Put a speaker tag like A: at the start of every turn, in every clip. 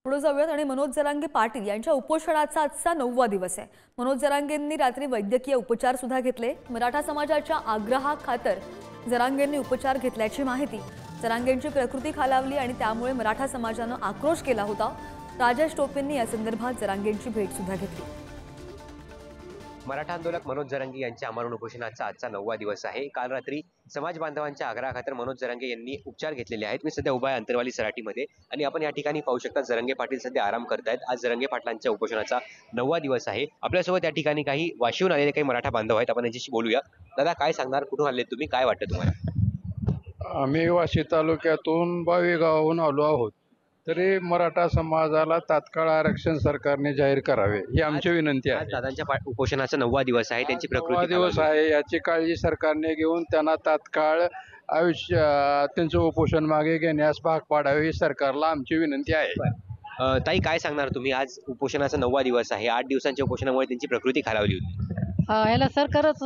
A: पुढे जाऊयात आणि मनोज जरांगे पाटील यांच्या उपोषणाचा आजचा 9वा दिवस आहे। मनोज जरांगेंनी रात्री वैद्यकीय उपचार सुद्धा घेतले। मराठा समाजाच्या आग्रहाखातर जरांगेंनी उपचार घेतल्याची माहिती। जरांगेंची प्रकृती खालावली आणि त्यामुळे मराठा समाजाने आक्रोश केला होता। राजेश टोपेंनी या संदर्भात जरांगेंची भेट सुद्धा घेतली।
B: मराठा आंदोलक मनोज जरांगे यांच्या आमरण उपोषणाचा आजचा 9वा दिवस आहे। काल रात्री समाज बांधवांच्या आग्रहाखातर मनोज जरांगे यांनी उपचार घेतलेले आहेत। मी सध्या उभा आहे अंतरवाली सराटीमध्ये आणि आपण या ठिकाणी पाहू शकता जरांगे पाटील सध्या आराम करतायत। आज जरांगे पाटलांच्या उपोषणाचा 9वा दिवस आहे। आपल्यासोबत या ठिकाणी काही वाशीहून आलेले काही मराठा बांधव आहेत, आपण यांच्याशी बोलूया। दादा, काय सांगणार, कुठून आले तुम्ही, काय वाटतं तुम्हाला?
C: आम्ही वाशी तालुक्यातून 22 गावाहून आलो आहोत। तरी मराठा समाजाला तात्काळ आरक्षण सरकारने जाहीर करावे ही आमची विनंती आहे।
B: दादांच्या उपोषणाचा 9वा दिवस आहे, त्यांची प्रकृती
C: 9वा दिवस आहे, याची काळजी सरकारने घेऊन त्यांना तात्काळ त्यांचं उपोषण मागे घेण्यास भाग पाडावे ही सरकारला आमची विनंती आहे।
B: ताई, काय सांगणार तुम्ही? आज उपोषणाचा 9वा दिवस आहे। 8 दिवसांच्या उपोषणामुळे त्यांची प्रकृती खालावली होती।
D: याला सरकारच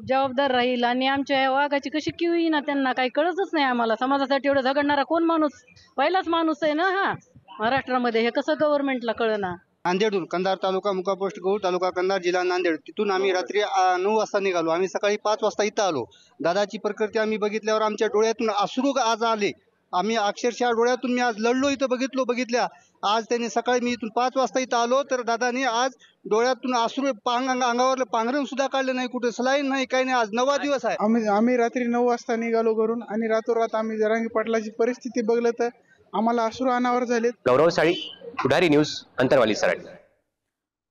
D: जबाबदार राहील आणि आमच्या वाघाची कशी किव येईना त्यांना काही कळतच नाही आम्हाला। समाजासाठी एवढं झगडणारा कोण माणूस? पहिलाच माणूस आहे ना हा महाराष्ट्रामध्ये। हे कसं गव्हर्नमेंटला कळना?
E: नांदेडून कंधार तालुका मुक्काम पोस्ट गौर तालुका कंधार जिल्हा नांदेड, तिथून आम्ही रात्री 9 वाजता निघालो। आम्ही सकाळी 5 वाजता इथं आलो। दादाची प्रकृती आम्ही बघितल्यावर आमच्या डोळ्यातून अश्रू आज आले। आम्ही अक्षरशः डोळ्यातून मी आज लढलो, इथं बघितल्या। आज त्यांनी सकाळी मी इथून 5 वाजता इथं आलो तर दादानी आज डोळ्यातून अश्रू अंगावरलं पांघरण सुद्धा काढलं नाही, कुठे सलाईन नाही, काही नाही। आज 9वा दिवस आहे।
F: आम्ही रात्री 9 वाजता निघालो घरून आणि रातोरात आम्ही जरांगे पाटलाची परिस्थिती बघलं तर आम्हाला अश्रू अनावर झालेत।
B: गौरव साळी, पुढारी न्यूज, अंतरवाली सराटी।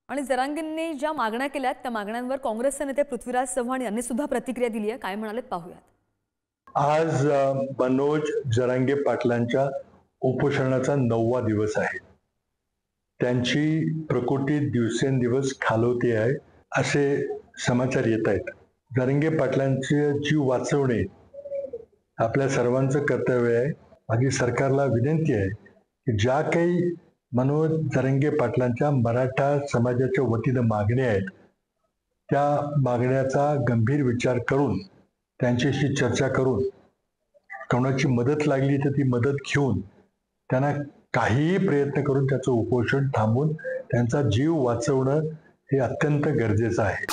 A: आणि जरांगेंनी ज्या मागण्या केल्यात त्या मागण्यांवर काँग्रेसचे नेते पृथ्वीराज चव्हाण यांनी सुद्धा प्रतिक्रिया दिली आहे। काय म्हणालेत पाहूयात।
G: आज मनोज जरांगे पाटलांच्या उपोषणाचा 9वा दिवस आहे। त्यांची प्रकृती दिवसेंदिवस खालवते आहे असे समाचार येत आहेत। जरांगे पाटलांचे जीव वाचवणे आपल्या सर्वांचं कर्तव्य आहे। माझी सरकारला विनंती आहे की ज्या काही मनोज जरांगे पाटलांच्या मराठा समाजाच्या वतीनं मागण्या आहेत त्या मागण्याचा गंभीर विचार करून त्यांच्याशी चर्चा करून कोणाची मदत लागली तर ती मदत घेऊन त्यांना काहीही प्रयत्न करून त्याचं उपोषण थांबवून त्यांचा जीव वाचवणं हे अत्यंत गरजेचं आहे।